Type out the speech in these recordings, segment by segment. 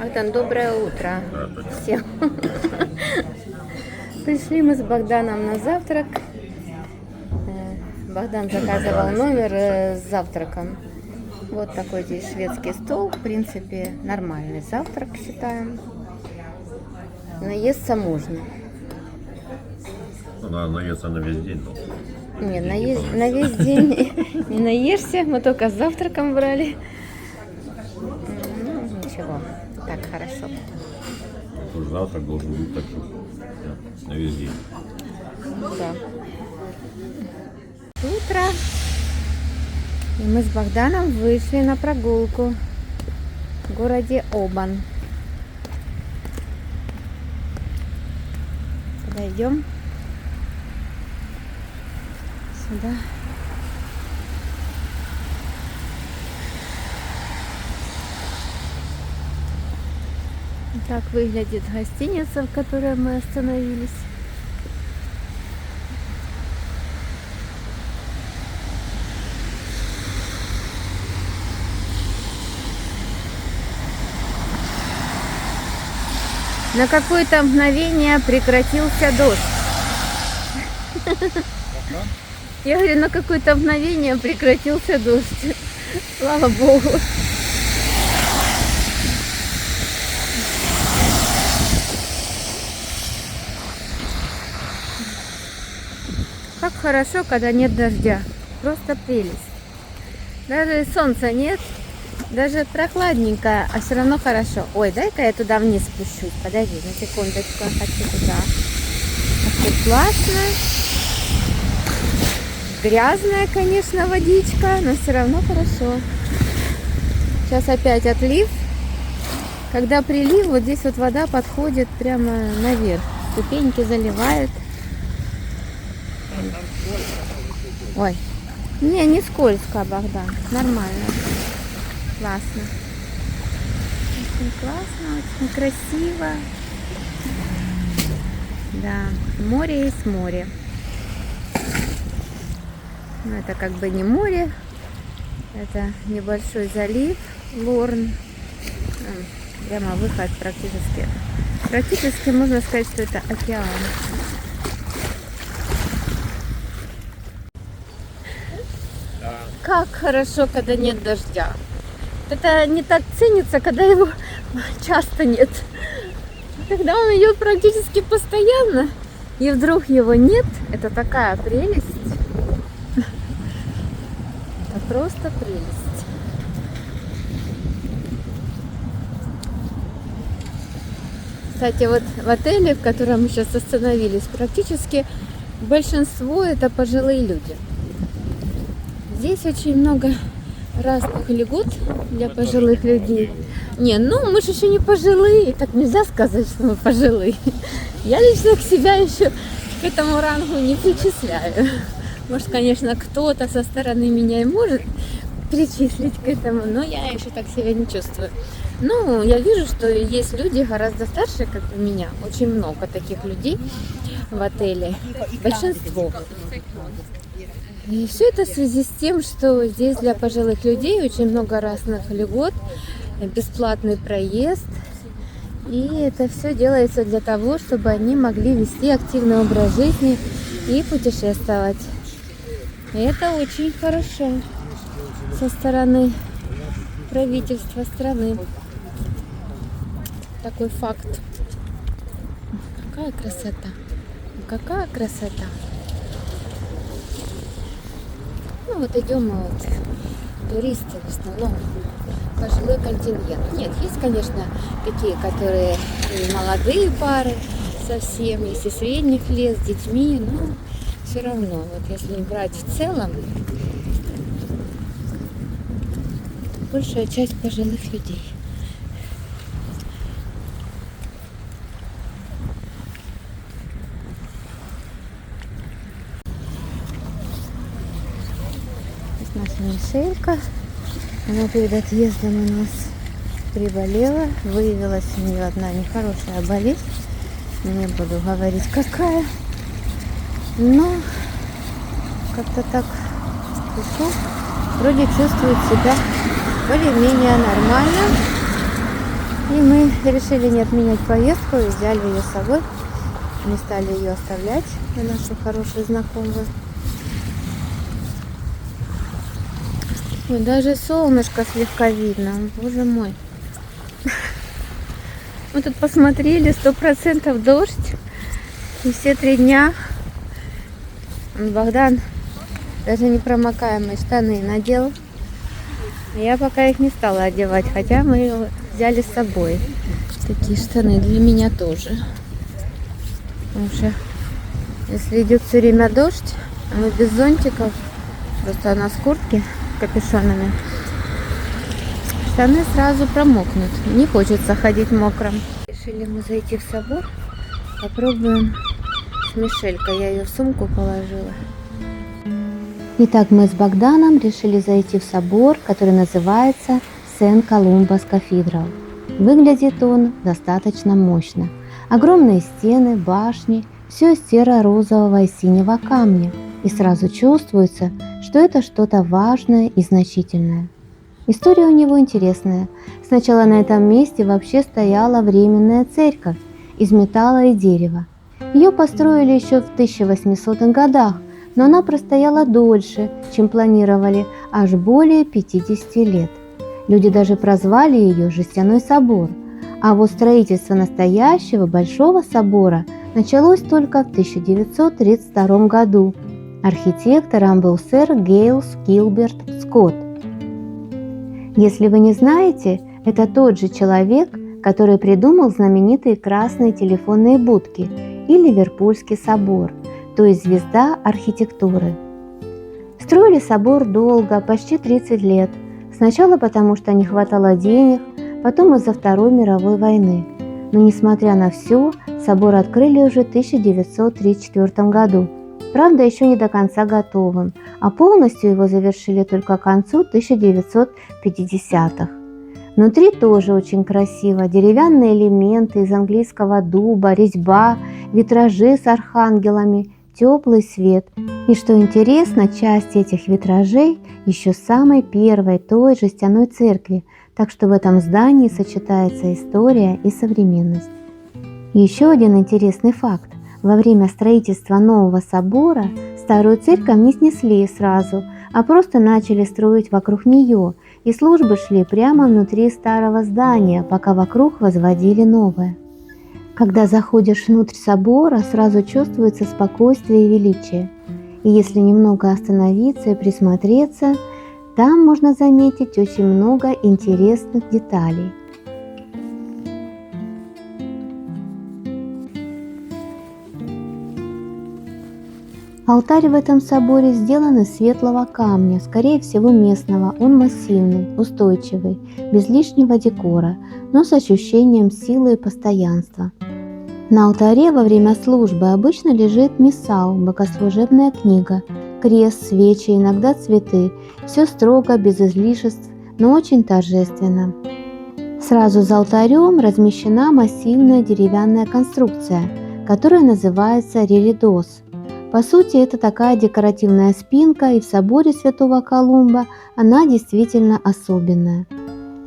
Богдан, доброе утро Да, точно. всем. Пришли мы с Богданом на завтрак. Богдан заказывал номер с завтраком. Вот такой здесь шведский стол. В принципе, нормальный завтрак, считаем. Наесться можно. Ну, надо наесться на весь день. Но Не, день не на весь день не наешься. Мы только с завтраком брали. Ну, ничего, так хорошо. Уж завтрак должен быть так, что на весь день. Да. Утро. И мы с Богданом вышли на прогулку в городе Обан. Подойдем сюда. Так выглядит гостиница, в которой мы остановились. На какое-то мгновение прекратился дождь. Я говорю, на какое-то мгновение прекратился дождь. Слава Богу. Как хорошо, когда нет дождя. Просто прелесть. Даже солнца нет. Даже прохладненько, а все равно хорошо. Ой, дай-ка я туда вниз спущусь. Подожди, на секундочку, я хочу туда. Тут классно. Грязная, конечно, водичка, но все равно хорошо. Сейчас опять отлив. Когда прилив, вот здесь вот вода подходит прямо наверх. Ступеньки заливает. Ой, не скользко, Богдан, нормально. Классно. Очень классно, очень красиво. Да, море есть море. Но это как бы не море. Это небольшой залив Лорн. Прямо выход практически. Практически можно сказать, что это океан. Как хорошо, когда нет дождя. Это не так ценится, когда его часто нет. Когда он идет практически постоянно, и вдруг его нет, это такая прелесть. Это просто прелесть. Кстати, вот в отеле, в котором мы сейчас остановились, практически большинство это пожилые люди. Здесь очень много разных льгот для пожилых людей. Не, ну мы же еще не пожилые, так нельзя сказать, что мы пожилые. Я лично к себя еще к этому рангу не причисляю. Может, конечно, кто-то со стороны меня и может причислить к этому, но я еще так себя не чувствую. Ну, я вижу, что есть люди гораздо старше, как у меня. Очень много таких людей в отеле. Большинство. И все это в связи с тем, что здесь для пожилых людей очень много разных льгот, бесплатный проезд. И это все делается для того, чтобы они могли вести активный образ жизни и путешествовать. И это очень хорошо со стороны правительства страны. Такой факт. Какая красота! Какая красота! Ну вот идем мы вот, туристы в основном, пожилой контингент. Нет, есть, конечно, такие, которые и молодые пары совсем, есть и средних лет с детьми, но все равно, вот если брать в целом, большая часть пожилых людей. Наша Мишелька, она перед отъездом у нас приболела, выявилась у нее одна нехорошая болезнь, не буду говорить какая, но как-то так вроде чувствует себя более-менее нормально. И мы решили не отменять поездку и взяли ее с собой. Не стали ее оставлять на нашу хорошую знакомую. Ой, даже солнышко слегка видно. Боже мой. Мы тут посмотрели, 100% дождь. И все 3 дня Богдан даже непромокаемые штаны надел. Я пока их не стала одевать, хотя мы взяли с собой. Такие штаны для меня тоже. Потому что если идет все время дождь, а мы без зонтиков, просто у нас куртки с капюшонами, штаны сразу промокнут. Не хочется ходить мокрым. Решили мы зайти в собор. Попробуем с Мишелькой. Я ее в сумку положила. Итак, мы с Богданом решили зайти в собор, который называется Сен-Колумбас Кафедрал. Выглядит он достаточно мощно. Огромные стены, башни, все из серо-розового и синего камня. И сразу чувствуется, что это что-то важное и значительное. История у него интересная. Сначала на этом месте вообще стояла временная церковь из металла и дерева. Ее построили еще в 1800-х годах, но она простояла дольше, чем планировали, аж более 50 лет. Люди даже прозвали ее «Жестяной собор». А вот строительство настоящего Большого собора началось только в 1932 году. Архитектором был сэр Гейлс Гилберт Скотт. Если вы не знаете, это тот же человек, который придумал знаменитые красные телефонные будки и Ливерпульский собор, то есть звезда архитектуры. Строили собор долго, почти 30 лет. Сначала потому, что не хватало денег, потом из-за Второй мировой войны. Но несмотря на все, собор открыли уже в 1934 году. Правда, еще не до конца готовым, а полностью его завершили только к концу 1950-х. Внутри тоже очень красиво. Деревянные элементы из английского дуба, резьба, витражи с архангелами, теплый свет. И что интересно, часть этих витражей еще с самой первой той жестяной церкви, так что в этом здании сочетается история и современность. Еще один интересный факт. Во время строительства нового собора старую церковь не снесли сразу, а просто начали строить вокруг нее, и службы шли прямо внутри старого здания, пока вокруг возводили новое. Когда заходишь внутрь собора, сразу чувствуется спокойствие и величие. И если немного остановиться и присмотреться, там можно заметить очень много интересных деталей. Алтарь в этом соборе сделан из светлого камня, скорее всего местного. Он массивный, устойчивый, без лишнего декора, но с ощущением силы и постоянства. На алтаре во время службы обычно лежит миссал, богослужебная книга, крест, свечи, иногда цветы. Все строго, без излишеств, но очень торжественно. Сразу за алтарем размещена массивная деревянная конструкция, которая называется реридос. По сути, это такая декоративная спинка, и в соборе Святого Колумба она действительно особенная.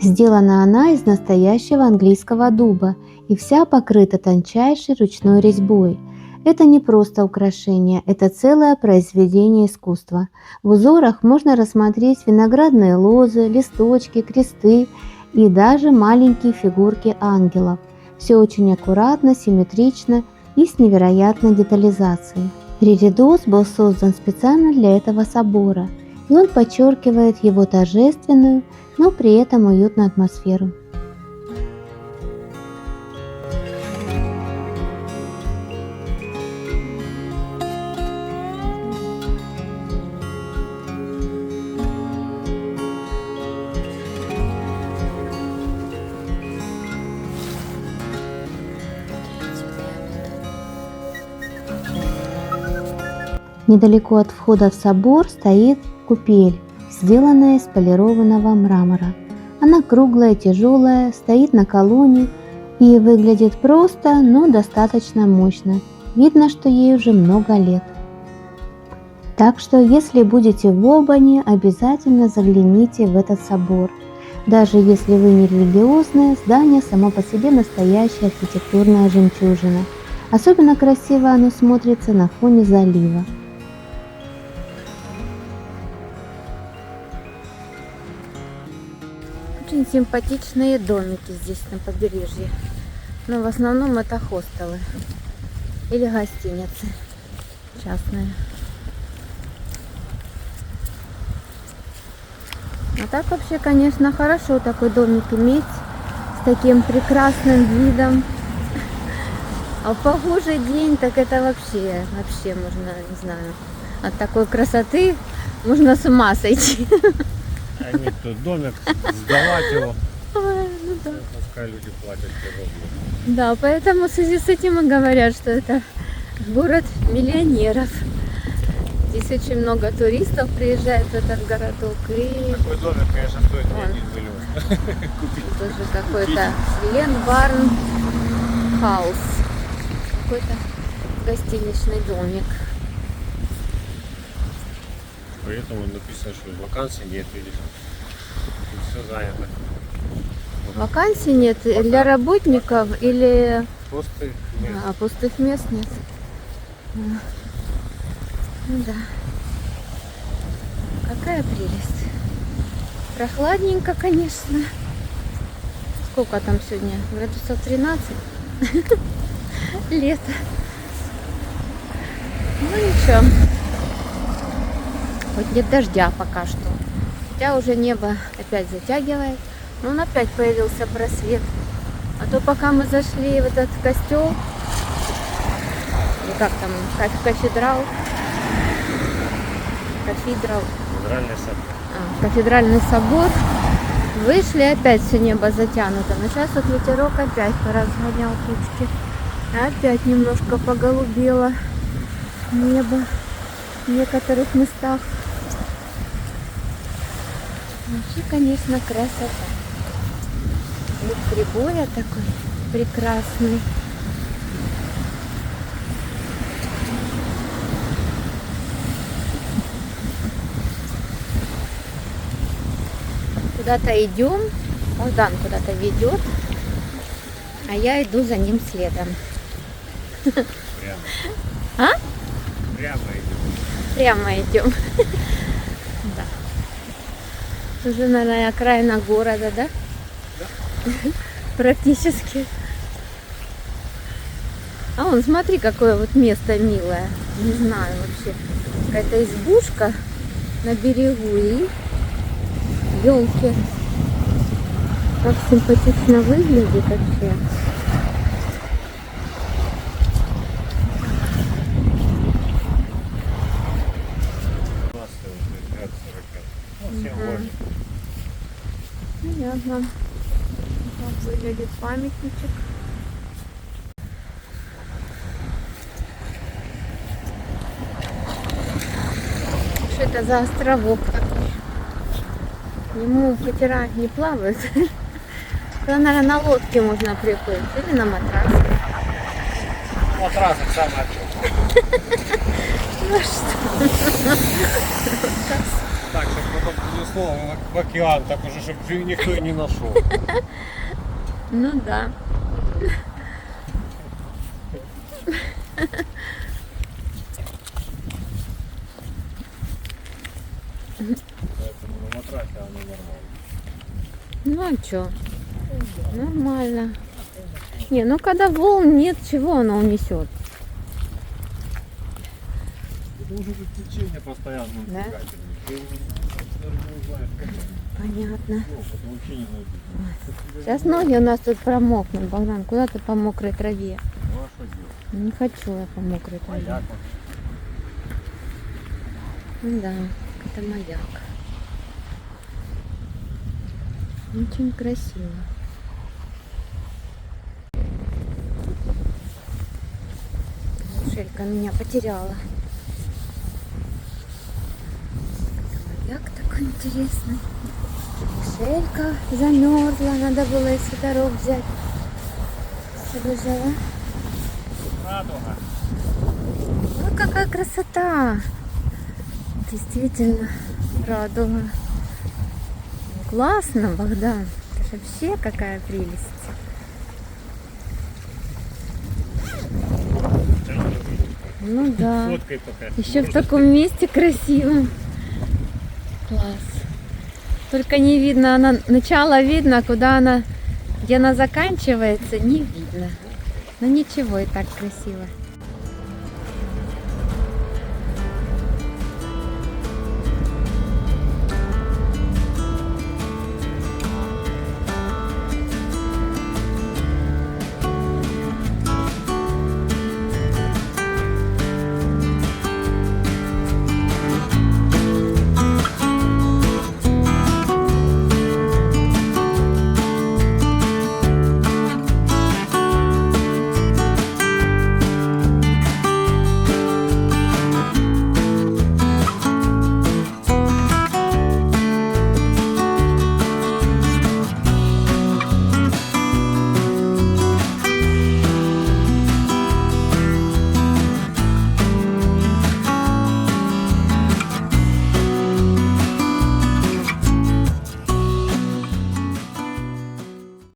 Сделана она из настоящего английского дуба и вся покрыта тончайшей ручной резьбой. Это не просто украшение, это целое произведение искусства. В узорах можно рассмотреть виноградные лозы, листочки, кресты и даже маленькие фигурки ангелов. Все очень аккуратно, симметрично и с невероятной детализацией. Реридос был создан специально для этого собора, и он подчеркивает его торжественную, но при этом уютную атмосферу. Недалеко от входа в собор стоит купель, сделанная из полированного мрамора. Она круглая, тяжелая, стоит на колонне и выглядит просто, но достаточно мощно. Видно, что ей уже много лет. Так что, если будете в Обане, обязательно загляните в этот собор. Даже если вы не религиозные, здание само по себе настоящая архитектурная жемчужина. Особенно красиво оно смотрится на фоне залива. Очень симпатичные домики здесь на побережье. Но в основном это хостелы или гостиницы частные. А так вообще, конечно, хорошо такой домик иметь с таким прекрасным видом. А в погожий день, так это вообще можно, не знаю, от такой красоты можно с ума сойти. А нет, тут домик, сдавать его. Ой, ну да. Пускай люди платят дорогу. Да, поэтому в связи с этим и говорят, что это город миллионеров. Здесь очень много туристов приезжает в этот городок. И Такой домик, конечно, стоит не Вон. 1 миллион. Купить. тоже какой-то Ленбарн Хаус. Какой-то гостиничный домик. Поэтому написано, что вакансий нет, видишь. Тут все занято. Вакансий нет для работников или Пустых мест. пустых мест нет. Ну да. Какая прелесть. Прохладненько, конечно. Сколько там сегодня? Градусов 13. Лето. Ну ничего. Хоть нет дождя пока что. Хотя уже небо опять затягивает. Но он опять появился просвет. А то пока мы зашли в этот костел, или как там, кафедрал, Федеральный сад. кафедральный собор, вышли, опять все небо затянуто. Но сейчас вот ветерок опять поразгонял тучки. Опять немножко поголубело небо в некоторых местах. Вообще, конечно, красота. Вид прибоя такой прекрасный. Куда-то идем, Богдан куда-то ведет, а я иду за ним следом. Прямо. А? Прямо идем. Прямо идем. Да. Уже, наверное, окраина города, да? Практически. А вон, смотри, какое вот место милое. Не знаю вообще. Какая-то избушка на берегу и елки. Как симпатично выглядит вообще. Сегодня. Понятно. Как выглядит памятничек. Что это за островок такой? К нему катера не плавают. Туда, наверное, на лодке можно приплыть. Или на матрасе. Матрасы самое Ну что? так, чтобы потом принесло в океан, так уже, чтобы никто и не нашел. Ну да. Поэтому на матрасе оно нормально. Ну а что? Нормально. Не, ну когда волн нет, чего оно унесет? Это уже тут течение постоянно. Да? Ты даже не узнаешь, как это. Понятно. Это вообще не найдешь. Сейчас ноги у нас тут промокнут. Богдан, куда ты по мокрой траве? Ну а что делать? Не хочу я по мокрой траве. Маяк он. Ну да, это маяк. Очень красиво. Шелька меня потеряла. Маяк такой интересный. Шелька замерзла, надо было и свитерок взять. Все взяла. Радуга. Ой, какая красота! Действительно, радуга. Классно, Богдан. Это ж вообще какая прелесть. Ну да. Фоткай пока. Еще в таком месте красивом. Класс. Только не видно, она начало видно, куда она, где она заканчивается, не видно. Но ничего, и так красиво.